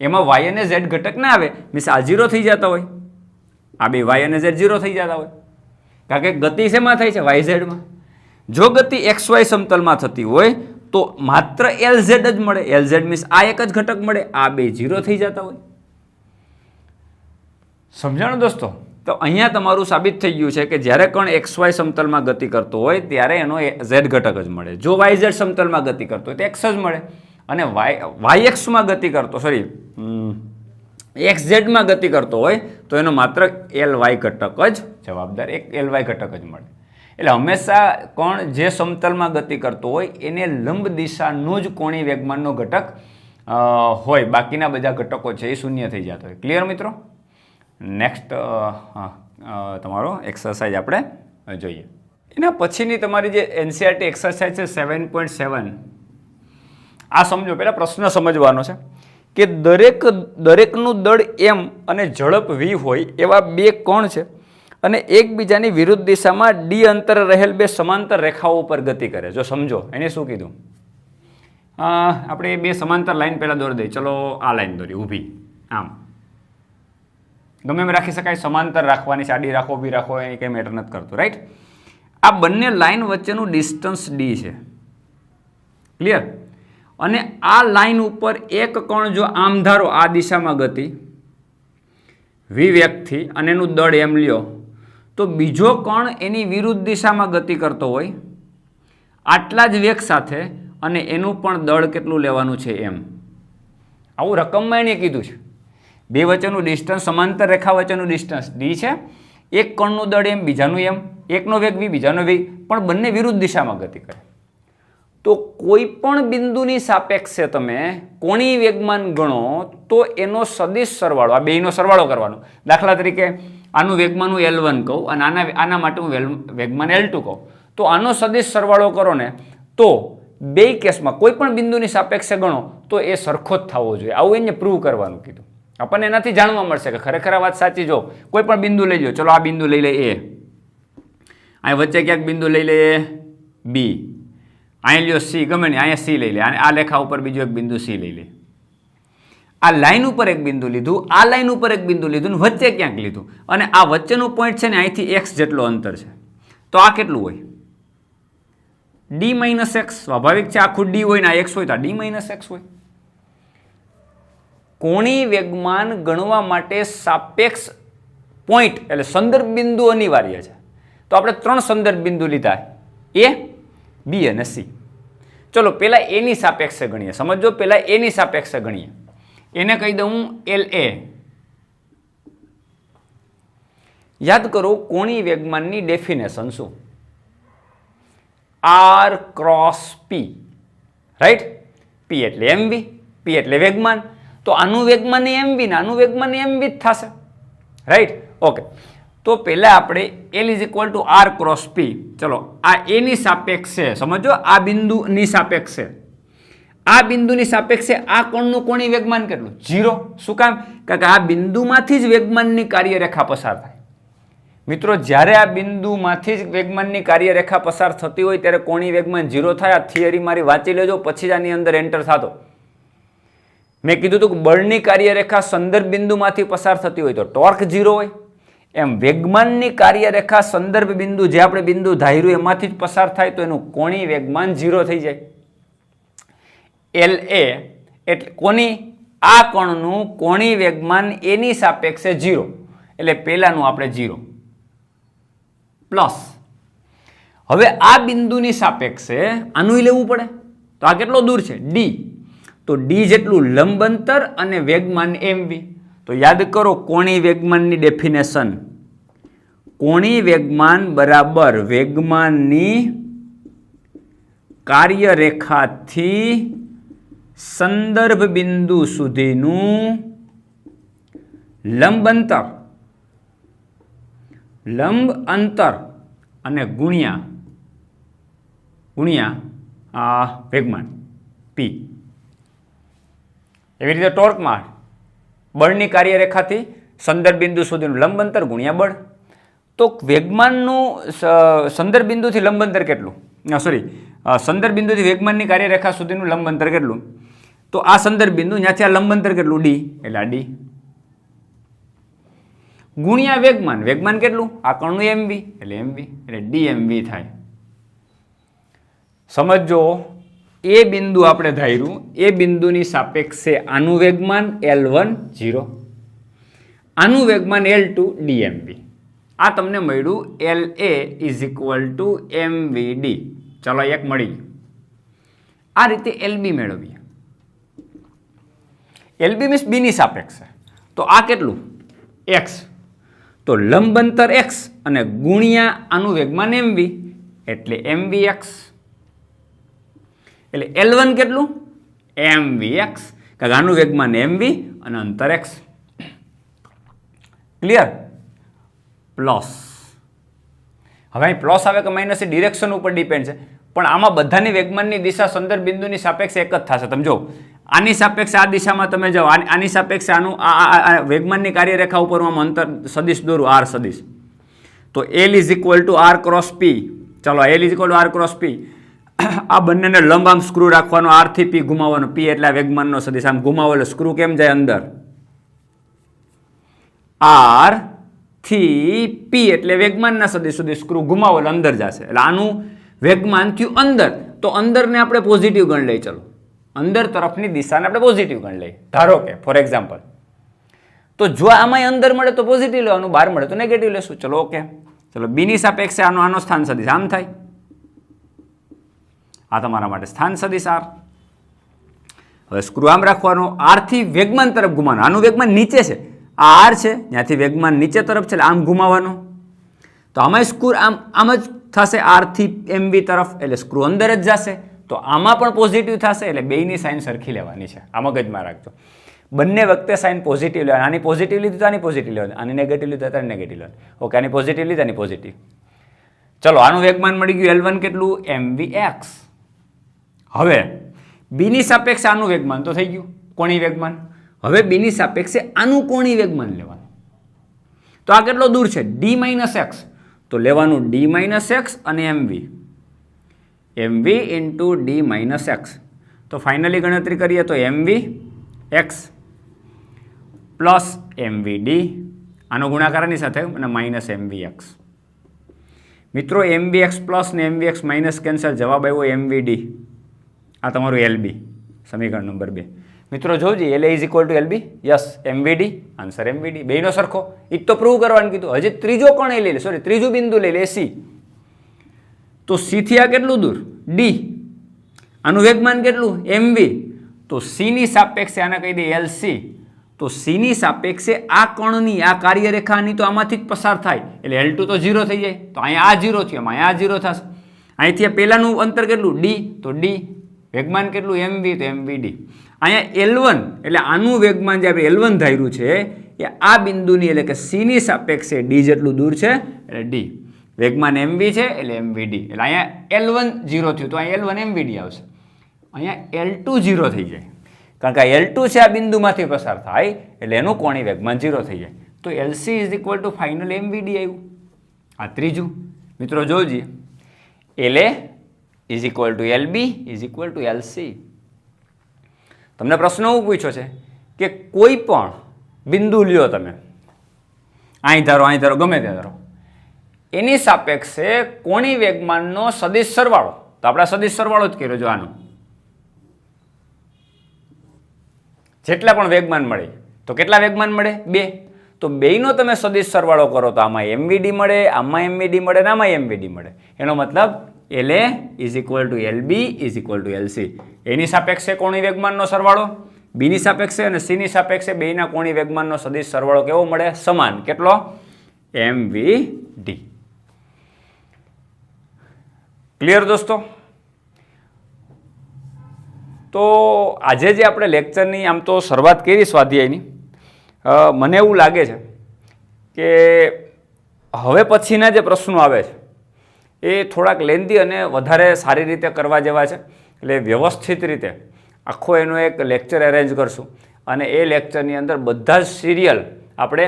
એમાં y અને z ઘટક ના આવે, મીન્સ આ 0 થઈ જતા હોય, આ બે y અને z 0 થઈ જતા હોય. કારણ કે ગતિ શેમાં થાય છે? YZ માં. જો ગતિ XY સમતલમાં થતી હોય તો માત્ર LZ જ મળે. LZ મીન્સ આ એક જ ઘટક મળે, આ બે 0 થઈ જતા હોય. સમજાણું દોસ્તો? તો અહીંયા તમારું સાબિત થઈ ગયું છે કે જ્યારે કણ XY સમતલમાં ગતિ કરતો હોય ત્યારે એનો Z ઘટક જ મળે. જો YZ સમતલમાં ગતિ કરતો હોય તો x જ મળે. અને YX માં ગતિ કરતો, સોરી XZ માં ગતિ કરતો હોય તો એનો માત્ર LY ઘટક જ જવાબદાર, એક LY ઘટક જ મળે. એટલે હંમેશા કોણ જે સમતલમાં ગતિ કરતો હોય એને લંબ દિશાનો જ કોણી વેગમાનનો ઘટક હોય, બાકીના બધા ઘટકો છે એ શૂન્ય થઈ જતા હોય. ક્લિયર મિત્રો? નેક્સ્ટ તમારો એક્સરસાઇઝ આપણે જોઈએ. એના પછીની તમારી જે NCERT એક્સરસાઇઝ છે 7.7, આ સમજો. પહેલા પ્રશ્ન સમજવાનો છે કે દરેકનું દળ m અને ઝડપ v હોય એવા બે કોણ છે અને એકબીજાની વિરુદ્ધ દિશામાં d અંતર રહેલ બે સમાંતર રેખાઓ ઉપર ગતિ કરે. જો સમજો એને શું કીધું? આપણે બે સમાંતર લાઈન પહેલા દોરી દઈએ. ચલો આ લાઈન દોરી ઊભી, આમ ગમે એમ રાખી શકાય, સમાંતર રાખવાની, સાડી રાખો, ઊભી રાખો, એ કંઈ મેટર નથી કરતું, રાઈટ? આ બંને લાઈન વચ્ચેનું ડિસ્ટન્સ d છે. ક્લિયર? અને આ લાઈન ઉપર એક કણ જો આમ ધારો આ દિશામાં ગતિ v વેગથી અને એનું દળ એમ લ્યો, તો બીજો કણ એની વિરુદ્ધ દિશામાં ગતિ કરતો હોય આટલા જ વેગ સાથે અને એનું પણ દળ કેટલું લેવાનું છે એમ. આવું રકમમાં એને કીધું છે. બે વચ્ચેનું ડિસ્ટન્સ, સમાંતર રેખા વચ્ચેનું ડિસ્ટન્સ d છે, એક કણનું દળ એમ, બીજાનું એમ, એકનો વેગ v, બીજાનો વેગ, પણ બંને વિરુદ્ધ દિશામાં ગતિ કરે. તો કોઈ પણ બિંદુની સાપેક્ષે તમે કોણી વેગમાન ગણો તો એનો સદિશ સરવાળો, આ બેયનો સરવાળો કરવાનો. દાખલા તરીકે આનું વેગમાન હું L1 કહું અને આના માટે હું વેગમાન L2 કહું, તો આનો સદિશ સરવાળો કરો ને તો બે કેસમાં કોઈ પણ બિંદુની સાપેક્ષે ગણો તો એ સરખો જ થવો જોઈએ. આવું એને પ્રૂવ કરવાનું કીધું. આપણને એનાથી જાણવા મળશે કે ખરેખર આ વાત સાચી. જો કોઈ પણ બિંદુ લઈ લો, ચલો આ બિંદુ લઈ લે A, અહીં વચ્ચે ક્યાંક બિંદુ લઈ લે B, અહીં લ્યો C, ગમે નહીં, અહીંયા C લઈ લે, આ લેખા ઉપર બીજો એક બિંદુ C લઈ લે. આ લાઈન ઉપર એક બિંદુ લીધું, આ લાઈન ઉપર એક બિંદુ લીધું, ને વચ્ચે ક્યાંક લીધું, અને આ વચ્ચેનું પોઈન્ટ છે ને અહીંથી x જેટલો અંતર છે. તો આ કેટલું હોય? d minus x. સ્વાભાવિક છે, આખું d હોય ને આ x હોય તો આ d માઇનસ x હોય. કોણી વેગમાન ગણવા માટે સાપેક્ષ પોઈન્ટ એટલે સંદર્ભ બિંદુ અનિવાર્ય છે. તો આપણે ત્રણ સંદર્ભ બિંદુ લીધા, A, B અને C. ચલો પેલા A ની સાપેક્ષે ગણીએ. સમજો, પેલા A ની સાપેક્ષે ગણીએ. એને કહી દઉં LA. યાદ કરો કોણી વેગમાનની ડેફિનેશન શું? R cross P, right? P એટલે mv, P એટલે વેગમાન. તો આનું વેગમાન mv ને આનું વેગમાન mv જ થશે, રાઈટ? ઓકે, તો પહેલા આપણે L is equal two R cross P. ચલો આ A ની સાપેક્ષે સમજો, આ બિંદુની સાપેક્ષે, આ બિંદુની સાપેક્ષે આ કોણનું કોણી વેગમાન કેટલું? 0. શું કામ? કારણ કે આ બિંદુમાંથી જ વેગમાનની કાર્યરેખા પસાર થાય. મિત્રો, જ્યારે આ બિંદુમાંથી જ વેગમાનની કાર્યરેખા પસાર થતી હોય ત્યારે કોણી વેગમાન 0 થાય. આ થિયરી મારી વાંચી લેજો, પછી જ આની અંદર એન્ટર થતો. મેં કીધું હતું કે બળની કાર્યરેખા સંદર્ભ બિંદુમાંથી પસાર થતી હોય તો ટોર્ક 0 હોય. એમ વેગમાનની કાર્યરેખા સંદર્ભ બિંદુ, જે આપણે બિંદુ ધાર્યું એમાંથી જ પસાર થાય તો એનું કોણી વેગમાન 0 થઈ જાય. LA એટલે કોની આ કણનું કોણી વેગમાન એની સાપેક્ષે 0 એટલે પહેલાનું આપણે 0 પ્લસ હવે આ બિંદુની સાપેક્ષે આનું લેવું પડે તો આ કેટલો દૂર છે d તો d જેટલું લંબ અંતર અને વેગમાન mv તો યાદ કરો કોણી વેગમાનની ડેફિનેશન કોણી વેગમાન બરાબર વેગમાનની કાર્યરેખાથી સંદર્ભ બિંદુ સુધીનું લંબ અંતર અને ગુણ્યા વેગમાન p એવી રીતે ટોર્કમાં બળની કાર્યરેખાથી સંદર્ભ બિંદુ સુધીનું લંબ અંતર ગુણ્યા બળ તો વેગમાનનું સંદર્ભ બિંદુથી લંબ અંતર કેટલું સંદર્ભ બિંદુથી વેગમાનની કાર્યરેખા સુધીનું લંબ અંતર કેટલું તો આ સંદર્ભ બિંદુ ત્યાંથી આ લંબ અંતર કેટલું d એટલે આ d ગુણ્યા વેગમાન કેટલું આ કણનું mv એટલે dmv થાય સમજો એ બિંદુ આપણે ધાર્યું એ બિંદુની સાપેક્ષે આનું વેગમાન L1 0 આનું વેગમાન L2 dmv આ તમને મળ્યું LA = mvd ચલો એક મળી આ રીતે LB મેળવીએ LB મીન્સ b ની સાપેક્ષે તો આ કેટલું x તો લંબ અંતર x અને ગુણ્યા આનું વેગમાન mv એટલે mvx એટલે L1 કેટલું mvx કારણ આનું વેગમાન mv અને અંતર x ક્લિયર પ્લસ હવે અહીં પ્લસ આવે કે માઇનસ એ ડિરેક્શન ઉપર ડિપેન્ડ છે પણ આમાં બધાની વેગમાનની દિશા સંદર્ભ બિંદુની સાપેક્ષે એક જ થશે તમે જો આની સાપેક્ષે આ દિશામાં તમે જાઓ આની સાપેક્ષે આનું આ વેગમાનની કાર્યરેખા ઉપર હું અંતર સદિશ દોરું r સદિશ તો L = r cross p ચલો L = r cross p આ બંનેને લંબ આમ સ્ક્રૂ રાખવાનો r થી p ઘુમાવવાનો p એટલે વેગમાનનો સદિશ આમ ઘુમાવેલો સ્ક્રૂ કેમ જાય અંદર r થી p એટલે વેગમાનના સદિશ સુધી સ્ક્રૂ ઘુમાવેલો અંદર જશે એટલે આનું વેગમાન થયું અંદર તો અંદરને આપણે પોઝિટિવ ગણ લઈ ચલો અંદર તરફની દિશાને આપણે પોઝિટિવ ગણ લઈએ ધારો કે ફોર એક્ઝામ્પલ તો જો આમાં અંદર મળે તો પોઝિટિવ લેવાનું બહાર મળે તો નેગેટિવ લેશું ચલો ઓકે ચલો b ની સાપેક્ષે આનો સ્થાન સદિશ આમ થાય આ તમારા માટે સ્થાન સદિશ r હવે સ્ક્રૂ આમ રાખવાનો r થી વેગમાન તરફ ઘુમાવાનો આનું વેગમાન નીચે છે આ r છે ત્યાંથી વેગમાન નીચે તરફ છે એટલે આમ ઘુમાવાનો તો આમાં સ્ક્રૂ આમ જ થશે r થી mv તરફ એટલે સ્ક્રૂ અંદર જ જશે તો આમાં પણ પોઝિટિવ થશે એટલે બેયની સાઇન સરખી લેવાની છે આ મગજમાં રાખજો બંને વખતે સાઇન પોઝિટિવ લેવાની આની પોઝિટિવ લીધી તો આની પોઝિટિવ લેવાની આની નેગેટિવ લીધી તો આની નેગેટિવ લેવાની ઓકે આની પોઝિટિવ લીધી આની પોઝિટિવ ચલો આનું વેગમાન મળી ગયું L1 કેટલું mvx હવે b ની સાપેક્ષે આનું વેગમાન તો થઈ ગયું કોણી વેગમાન હવે b ની સાપેક્ષે આનું કોણી વેગમાન લેવાનું તો આ કેટલો દૂર છે d - x તો લેવાનું d - x અને mv × d - x તો ફાઇનલી ગણતરી કરીએ તો mv x પ્લસ mvd આનો ગુણાકારની સાથે અને માઇનસ mvx મિત્રો mvx પ્લસ ને mvx માઇનસ કેન્સલ જવાબ આવ્યો mvd આ તમારું LB સમીકરણ નંબર 2 મિત્રો જોજો LA = LB yes mvd answer mvd બેયનો સરખો ઈ તો પ્રૂવ કરવાનું કીધું હજી ત્રીજો કોણ લઈ લે સોરી ત્રીજું બિંદુ લઈ લે c તો c થી આ કેટલું દૂર d આનું વેગમાન કેટલું mv તો c ની સાપેક્ષે આને કહી દે LC તો c ની સાપેક્ષે આ કણની આ કાર્યરેખાની તો આમાંથી જ પસાર થાય એટલે L2 તો 0 થઈ જાય તો અહીંયા આ 0 થયું અહીંયા આ 0 થશે અહીંથી પહેલાનું અંતર કેટલું d તો d વેગમાન કેટલું mv તો mvd અહીંયા L1 એટલે આનું વેગમાન જે આપણે L1 ધાર્યું છે એ આ બિંદુની એટલે કે c ની સાપેક્ષે d જેટલું દૂર છે એટલે d વેગમાન mv છે એટલે mvd એટલે અહીંયા L1 0 થયું તો અહીંયા L1 mvd આવશે અહીંયા L2 0 થઈ જાય કારણ કે L2 છે આ બિંદુમાંથી પસાર થાય એટલે એનું કોણી વેગમાન 0 થઈ જાય તો LC = ફાઇનલ mvd આવ્યું આ ત્રીજું મિત્રો જોજો LA = LB = LC તમને પ્રશ્ન એવું પૂછ્યો છે કે કોઈ પણ બિંદુ લ્યો તમે અહીં ધારો ગમે ત્યાં ધારો એની સાપેક્ષે કોણી વેગમાનનો સદિશ સરવાળો તો આપણે સદિશ સરવાળો જ કર્યો જો આનો જેટલા પણ વેગમાન મળે. તો કેટલા વેગમાન મળે? 2. તો બેયનો તમે સદિશ સરવાળો કરો તો આમાં એમવીડી મળે, આમાં એમવીડી મળે ને આમાં એમવીડી મળે. એનો મતલબ LA is equal two LB is equal two LC. એની સાપેક્ષે કોણી વેગમાનનો સરવાળો, બીની સાપેક્ષે અને સીની સાપેક્ષે બેયના કોણી વેગમાનનો સદિશ સરવાળો કેવો મળે? સમાન. કેટલો? MVD. ક્લિયર દોસ્તો? તો આજે જે આપણે લેક્ચરની આમ તો શરૂઆત કરી સ્વાધ્યાયની, મને એવું લાગે છે કે હવે પછીના જે પ્રશ્નો આવે છે એ થોડાક લેન્ધી અને વધારે સારી રીતે કરવા જેવા છે. એટલે વ્યવસ્થિત રીતે આખો એનો એક લેક્ચર અરેન્જ કરશું અને એ લેક્ચરની અંદર બધા જ સિરિયલ આપણે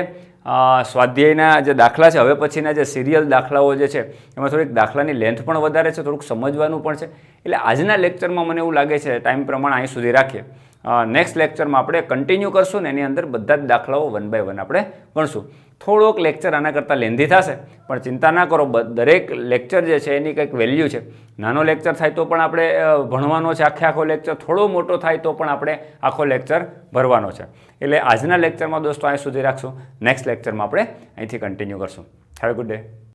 સ્વાધ્યાયના જે દાખલા છે, હવે પછીના જે સિરિયલ દાખલાઓ જે છે એમાં થોડીક દાખલાની લેન્થ પણ વધારે છે, થોડુંક સમજવાનું પણ છે. એટલે આજના લેક્ચરમાં મને એવું લાગે છે ટાઈમ પ્રમાણે અહીં સુધી રાખીએ. નેક્સ્ટ લેક્ચરમાં આપણે કન્ટિન્યુ કરશું ને એની અંદર બધા જ દાખલાઓ 1 by 1 આપણે ગણશું. થોડોક લેક્ચર આના કરતાં લેન્ધી થશે, પણ ચિંતા ના કરો, દરેક લેક્ચર જે છે એની કંઈક વેલ્યુ છે. નાનો લેક્ચર થાય તો પણ આપણે ભણવાનો છે આખો લેક્ચર, થોડો મોટો થાય તો પણ આપણે આખો લેક્ચર ભરવાનો છે. એટલે આજના લેક્ચરમાં દોસ્તો અહીં સુધી રાખશું. નેક્સ્ટ લેક્ચરમાં આપણે અહીંથી કન્ટિન્યુ કરશું. Have a good day.